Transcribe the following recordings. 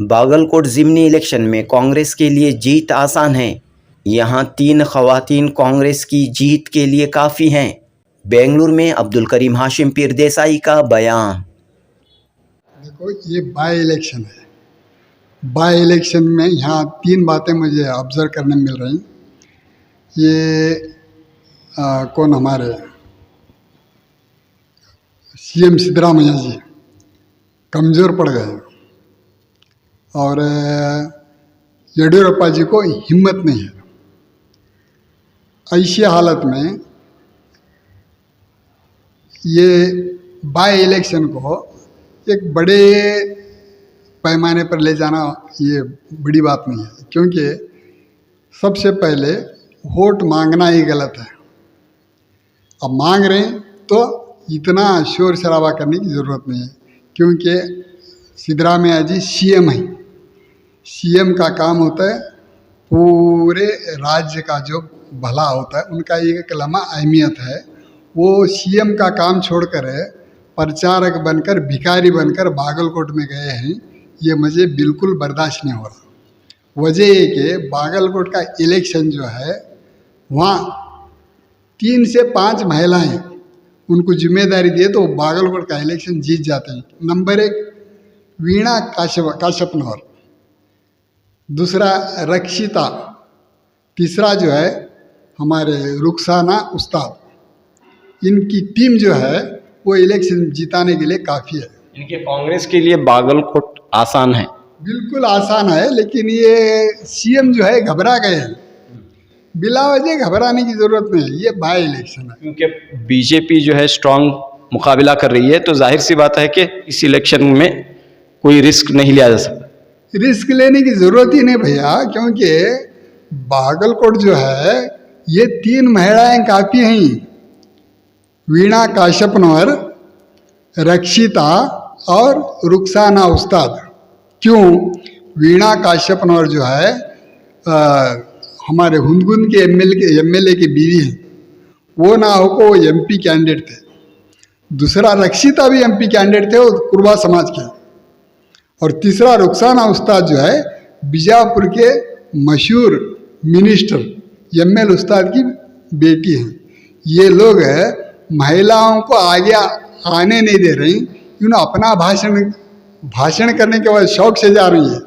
Bagalkot ज़िमनी election में कांग्रेस के लिए जीत आसान है। यहां 3 ख़वातीन कांग्रेस की जीत के लिए काफ़ी हैं। बेंगलुरु में अब्दुल करीम हाशिम पीर देसाई का बयान। देखो, ये बाय इलेक्शन है। बाय इलेक्शन में यहाँ 3 बातें मुझे ऑब्जर्व करने मिल रही। ये कौन हमारे सीएम सिद्धरामैया जी कमज़ोर पड़ गए और येडियुरप्पा जी को हिम्मत नहीं है। ऐसी हालत में ये बाय इलेक्शन को एक बड़े पैमाने पर ले जाना ये बड़ी बात नहीं है, क्योंकि सबसे पहले वोट मांगना ही गलत है। अब मांग रहे हैं तो इतना शोर शराबा करने की ज़रूरत नहीं है, क्योंकि सिद्धरामैया जी सीएम हैं। सीएम का काम होता है पूरे राज्य का जो भला होता है, उनका एक लम्हा अहमियत है। वो सीएम का काम छोड़कर प्रचारक बनकर भिखारी बनकर बागलकोट में गए हैं। ये मुझे बिल्कुल बर्दाश्त नहीं हो रहा। वजह ये कि बागलकोट का इलेक्शन जो है, वहाँ 3 से 5 महिलाएं उनको जिम्मेदारी दिए तो बागलकोट का इलेक्शन जीत जाते हैं। नंबर 1 वीणा काश्यपनवर, दूसरा रक्षिता, तीसरा जो है हमारे रुखसाना उस्ताद। इनकी टीम जो है वो इलेक्शन जिताने के लिए काफ़ी है। इनके कांग्रेस के लिए बागलकोट आसान है? बिल्कुल आसान है, लेकिन ये सीएम जो है घबरा गए हैं। बिला वजह घबराने की ज़रूरत नहीं है, ये बाय इलेक्शन है। क्योंकि बीजेपी जो है स्ट्रांग मुकाबला कर रही है, तो जाहिर सी बात है कि इस इलेक्शन में कोई रिस्क नहीं लिया जा सकता। रिस्क लेने की ज़रूरत ही नहीं भैया, क्योंकि बागलकोट जो है ये 3 महिलाएं काफ़ी हैं। वीणा काश्यपनवर, रक्षिता और रुखसाना उस्ताद। क्यों? वीणा काश्यपनवर जो है हमारे हुनगुन के एमएलए की बीवी है। वो ना हो को एमपी कैंडिडेट थे। दूसरा रक्षिता भी एमपी कैंडिडेट थे, वो कुर्बा समाज के। और तीसरा रुखसाना उस्ताद जो है बीजापुर के मशहूर मिनिस्टर एमएल उस्ताद की बेटी हैं। ये लोग महिलाओं को आगे आने नहीं दे रही। इन्होंने अपना भाषण करने के बाद शौक से जा रही है।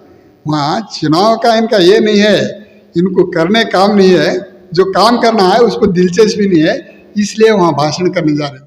वहाँ चुनाव का इनका ये नहीं है, इनको करने काम नहीं है। जो काम करना है उसको दिलचस्पी नहीं है, इसलिए वहाँ भाषण करने जा रहे हैं।